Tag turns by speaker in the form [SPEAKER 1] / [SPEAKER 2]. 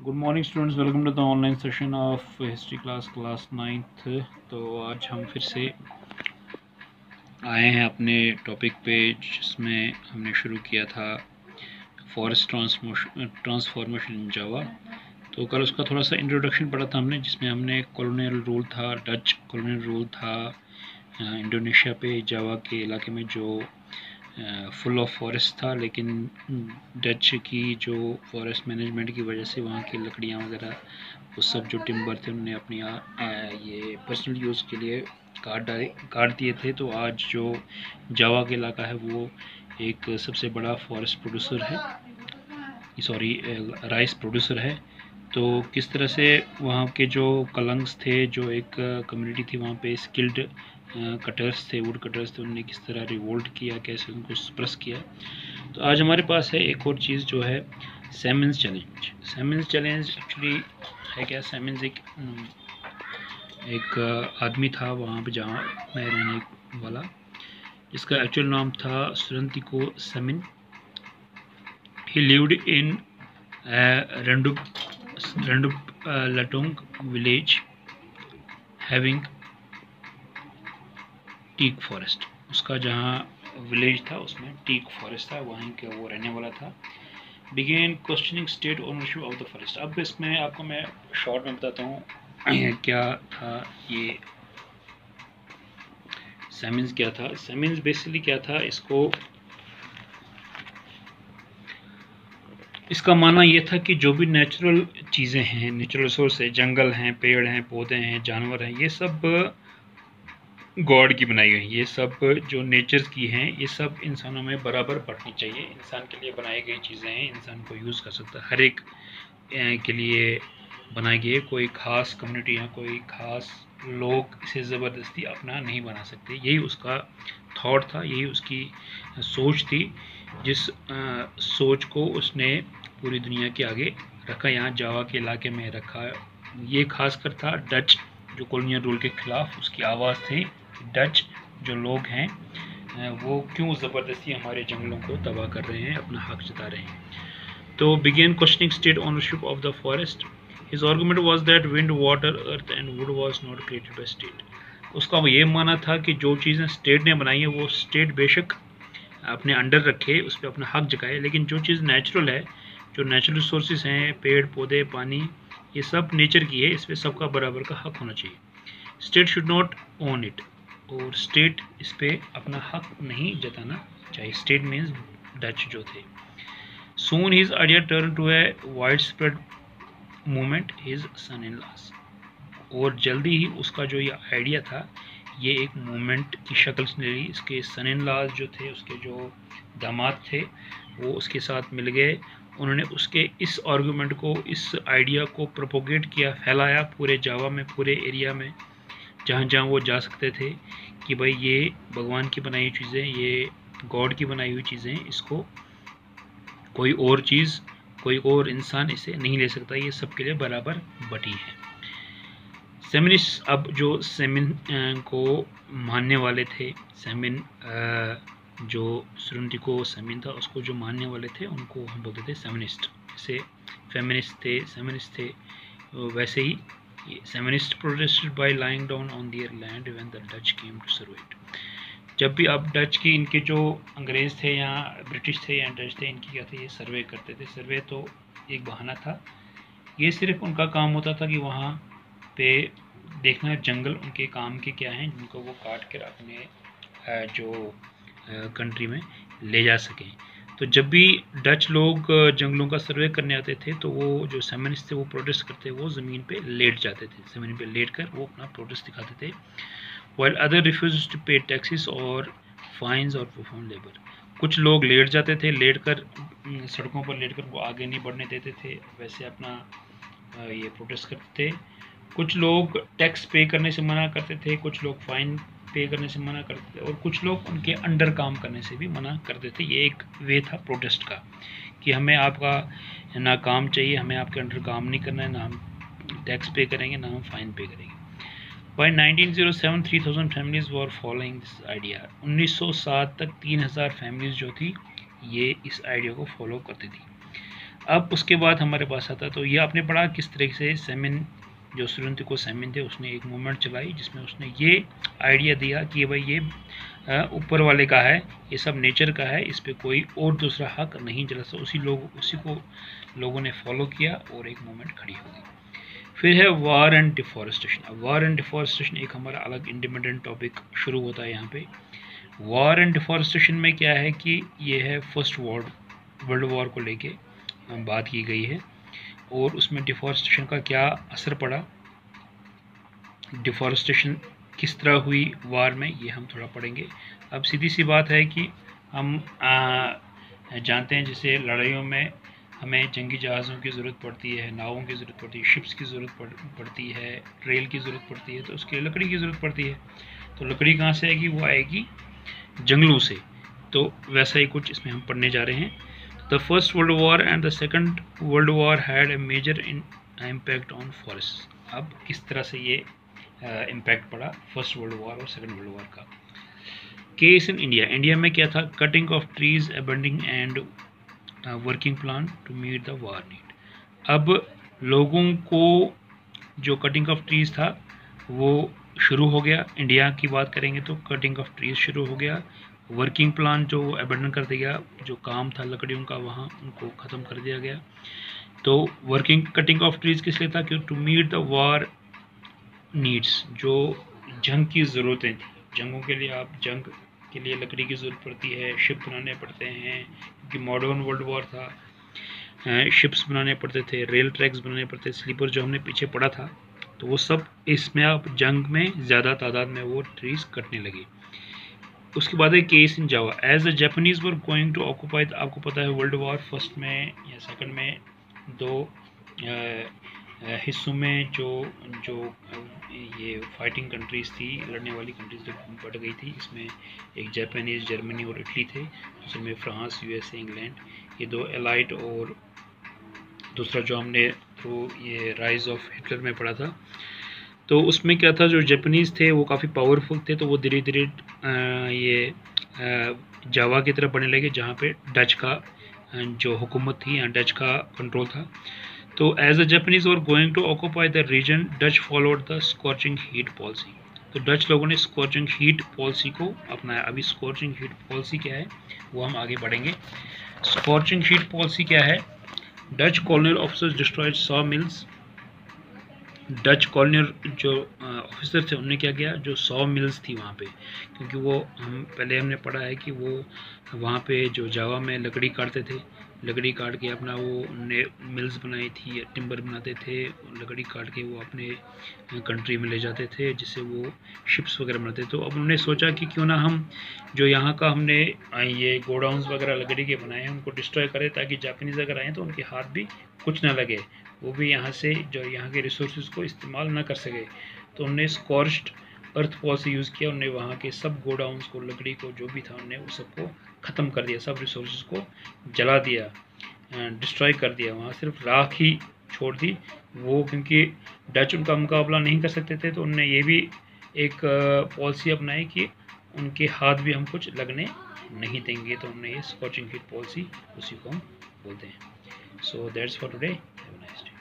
[SPEAKER 1] Good morning students, welcome to the online session of history class 9th। तो आज हम फिर से आए हैं अपने टॉपिक पे जिसमें हमने शुरू किया था फॉरेस्ट ट्रांसफॉर्मेशन इन जावा। तो कल उसका थोड़ा सा इंट्रोडक्शन पढ़ा था हमने, जिसमें हमने कॉलोनियल रूल था, डच कॉलोनियल रूल था इंडोनेशिया पे, जावा के इलाके में जो फुल ऑफ फॉरेस्ट था, लेकिन डच की जो फॉरेस्ट मैनेजमेंट की वजह से वहाँ की लकड़ियाँ वगैरह वो सब जो टिम्बर थे उन्होंने अपनी ये पर्सनल यूज़ के लिए काट दिए थे। तो आज जो जावा का इलाका है वो एक सबसे बड़ा फॉरेस्ट प्रोड्यूसर है, राइस प्रोड्यूसर है। तो किस तरह से वहाँ के जो कलंग्स थे, जो एक कम्युनिटी थी वहाँ पे, स्किल्ड कटर्स थे, वुड कटर्स थे, उन्होंने किस तरह रिवोल्ट किया, कैसे उनको सप्रेस किया। तो आज हमारे पास है एक और चीज़ जो है salmons challenge. Salmons challenge actually है क्या? सैमन्स एक आदमी था वहाँ पे जहाँ मैं रहने वाला, जिसका एक्चुअल नाम था Surontiko Samin. He lived in Renduplatong village having teak forest। उसका जहाँ विलेज था उसमें टीक फॉरेस्ट था, वहीं का वो रहने वाला था। Began questioning state ownership of the forest. अब इसमें आपको मैं शॉर्ट में बताता हूँ क्या था ये सैमन्स क्या था। सैमन्स बेसिकली क्या था, इसका मानना ये था कि जो भी नेचुरल चीज़ें हैं, नेचुरल रिसोर्स है, जंगल हैं, पेड़ हैं, पौधे हैं, जानवर हैं, ये सब गॉड की बनाई गई, ये सब जो नेचर की हैं, ये सब इंसानों में बराबर बढ़नी चाहिए। इंसान के लिए बनाई गई चीज़ें हैं, इंसान को यूज़ कर सकता है, हर एक के लिए बनाई गई है। कोई ख़ास कम्युनिटी या कोई ख़ास लोग इसे ज़बरदस्ती अपना नहीं बना सकते। यही उसका थॉट था, यही उसकी सोच थी, जिस सोच को उसने पूरी दुनिया के आगे रखा, यहाँ जावा के इलाके में रखा। ये खासकर था डच जो कॉलोनियल रूल के ख़िलाफ़ उसकी आवाज़ थी। डच जो लोग हैं वो क्यों ज़बरदस्ती हमारे जंगलों को तबाह कर रहे हैं, अपना हक जता रहे हैं। तो began questioning state ownership of the forest. His argument was that wind, water, earth and wood was not created by state. उसका वो ये माना था कि जो चीज़ें स्टेट ने बनाई है वो स्टेट बेशक अपने अंडर रखे, उस पर अपना हक जगाए, लेकिन जो चीज़ नेचुरल है, जो नेचुरल रिसोर्सेज हैं, पेड़ पौधे, पानी, ये सब नेचर की है, इस पर सबका बराबर का हक होना चाहिए। State should not own it, और स्टेट इस पर अपना हक नहीं जताना चाहिए। स्टेट मीन्स डच जो थे। Soon his idea turn to a wide spread movement his son in loss. और जल्दी ही उसका जो ये आइडिया था ये एक मूवमेंट की शक्ल से ली। इसके सन इन लॉज जो थे, उसके जो दामाद थे, वो उसके साथ मिल गए। उन्होंने उसके इस आर्गूमेंट को, इस आइडिया को प्रोपोगेट किया, फैलाया पूरे जावा में, पूरे एरिया में, जहाँ जहाँ वो जा सकते थे, कि भाई ये भगवान की बनाई हुई चीज़ें, ये गॉड की बनाई हुई चीज़ें, इसको कोई और चीज़, कोई और इंसान इसे नहीं ले सकता, ये सबके लिए बराबर बटी है। सेमिनिस्ट, अब जो सेमिन को मानने वाले थे, सेमिन जो सुरंतिको सेमिन था उसको जो मानने वाले थे, उनको हम बोलते थे सेमिनिस्ट। जैसे फेमिनिस्ट थे, सेमिनिस्ट थे, वैसे ही Saminist protested by lying down on their land when the Dutch came to survey it. जब भी अब डच के, इनके जो अंग्रेज़ थे या ब्रिटिश थे या डच थे, इनकी क्या थे, ये सर्वे करते थे। सर्वे तो एक बहाना था, ये सिर्फ उनका काम होता था कि वहाँ पे देखना जंगल उनके काम के क्या हैं, जिनको वो काट कर अपने जो कंट्री में ले जा सकें। तो जब भी डच लोग जंगलों का सर्वे करने आते थे, तो वो जो सेमिनिस्ट थे वो प्रोटेस्ट करते, वो ज़मीन पे लेट जाते थे, ज़मीन पे लेट कर वो अपना प्रोटेस्ट दिखाते थे। वाइल अदर रिफ्यूज टू पे टैक्सेस और फाइन्स और परफॉर्म लेबर। कुछ लोग लेट जाते थे, लेट कर सड़कों पर लेट कर वो आगे नहीं बढ़ने देते थे, वैसे अपना ये प्रोटेस्ट करते थे। कुछ लोग टैक्स पे करने से मना करते थे, कुछ लोग फाइन पे करने से मना करते थे, और कुछ लोग उनके अंडर काम करने से भी मना करते थे। ये एक वे था प्रोटेस्ट का, कि हमें आपका ना काम चाहिए, हमें आपके अंडर काम नहीं करना है, ना हम टैक्स पे करेंगे, ना हम फाइन पे करेंगे। By 1907 3000 families were following this idea. 1907 तक 3000 फैमिलीज जो थी ये इस आइडिया को फॉलो करती थी। अब उसके बाद हमारे पास आता, तो ये आपने पढ़ा किस तरह से सेमिन, जो सुरंतिको सेमिन थे, उसने एक मूवमेंट चलाई जिसमें उसने ये आइडिया दिया कि भाई ये ऊपर वाले का है, ये सब नेचर का है, इस पर कोई और दूसरा हक नहीं चला सकता। उसी को लोगों ने फॉलो किया और एक मूवमेंट खड़ी हो गई। फिर है वार एंड डिफॉरेस्टेशन। अब वार एंड डिफॉरेस्टेशन एक हमारा अलग इंडिपेंडेंट टॉपिक शुरू होता है यहाँ पे। वार एंड डिफॉरेस्टेशन में क्या है कि ये है फर्स्ट वर्ल्ड वॉर को लेके बात की गई है, और उसमें डिफॉरेस्टेशन का क्या असर पड़ा, डिफॉरेस्टेशन किस तरह हुई वार में, ये हम थोड़ा पढ़ेंगे। अब सीधी सी बात है कि हम जानते हैं जैसे लड़ाइयों में हमें जंगी जहाज़ों की ज़रूरत पड़ती है, नावों की ज़रूरत पड़ती है, शिप्स की ज़रूरत पड़ती है, रेल की ज़रूरत पड़ती है, तो उसके लिए लकड़ी की ज़रूरत पड़ती है। तो लकड़ी कहाँ से आएगी? वो आएगी जंगलों से। तो वैसा ही कुछ इसमें हम पढ़ने जा रहे हैं। The first world war and the second world war had a major impact on forest. अब किस तरह से ये इम्पैक्ट पड़ा फर्स्ट वर्ल्ड वॉर और सेकंड वर्ल्ड वॉर का। केस इन इंडिया, इंडिया में क्या था? Cutting of trees, abandoning and working plan to meet the war need. अब लोगों को जो कटिंग ऑफ ट्रीज था वो शुरू हो गया। इंडिया की बात करेंगे तो कटिंग ऑफ ट्रीज शुरू हो गया। वर्किंग प्लान जो अबंडन कर दिया गया, जो काम था लकड़ियों का वहाँ उनको ख़त्म कर दिया गया। तो कटिंग ऑफ ट्रीज किस लिए था? कि to meet the war needs, जो जंग की ज़रूरतें थी। जंगों के लिए जंग के लिए लकड़ी की ज़रूरत पड़ती है, शिप बनाने पड़ते हैं, क्योंकि मॉडर्न वर्ल्ड वॉर था, शिप्स बनाने पड़ते थे, रेल ट्रैक्स बनाने पड़ते थे, स्लीपर जो हमने पीछे पढ़ा था, तो वो सब इसमें अब जंग में ज़्यादा तादाद में वो ट्रीज कटने लगी। उसके बाद है case in Java. As the Japanese were going to occupy, आपको पता है वर्ल्ड वॉर फर्स्ट में या सेकंड में दो हिस्सों में जो ये फाइटिंग कंट्रीज़ थी, लड़ने वाली कंट्रीज़ जो बढ़ गई थी, इसमें एक जापानीज, जर्मनी और इटली थे, दूसरे में फ्रांस, यूएसए, इंग्लैंड, ये दो एलाइट, और दूसरा जो हमने थ्रू ये राइज ऑफ हिटलर में पढ़ा था। तो उसमें क्या था, जो जापानीज़ थे वो काफ़ी पावरफुल थे, तो वो धीरे धीरे ये जावा की तरफ बढ़ने लगे, जहाँ पे डच का जो हुकूमत थी, या डच का कंट्रोल था। तो as the Japanese were going to occupy the region, Dutch followed the scorching heat policy. तो डच लोगों ने स्कॉचिंग हीट पॉलिसी को अपनाया। अभी स्कॉचिंग हीट पॉलिसी क्या है वो हम आगे बढ़ेंगे। स्कॉचिंग हीट पॉलिसी क्या है? Dutch colonial officers destroyed saw mills. Dutch colonial जो ऑफिसर थे उन्होंने क्या किया, जो सॉ मिल्स थी वहाँ पे, क्योंकि वो हमने पढ़ा है कि वो वहाँ पे जो जावा में लकड़ी काटते थे, लकड़ी काट के अपना वो उन्होंने मिल्स बनाई थी, टिम्बर बनाते थे, लकड़ी काट के वो अपने कंट्री में ले जाते थे, जिससे वो शिप्स वगैरह बनाते। तो अब उन्होंने सोचा कि क्यों ना हम जो यहाँ का हमने ये गोडाउन्स वगैरह लकड़ी के बनाए हैं उनको डिस्ट्रॉय करें, ताकि जापानीज अगर आए तो उनके हाथ भी कुछ ना लगे, वो भी यहाँ से जो यहाँ के रिसोर्सेज को इस्तेमाल ना कर सके। तो उन्होंने स्कॉर्च्ड अर्थ पॉलिसी यूज़ किया। उन्होंने वहाँ के सब गोडाउन्स को, लकड़ी को, जो भी था, उन्होंने उस सबको ख़त्म कर दिया, सब रिसोर्सेज को जला दिया, डिस्ट्रॉय कर दिया, वहाँ सिर्फ राख ही छोड़ दी वो, क्योंकि डच उनका मुकाबला नहीं कर सकते थे। तो उन्होंने ये भी एक पॉलिसी अपनाई कि उनके हाथ भी हम कुछ लगने नहीं देंगे। तो उन्होंने ये स्कॉचिंग हीट पॉलिसी, उसी को हम बोलते हैं। So that's for today, have a nice day.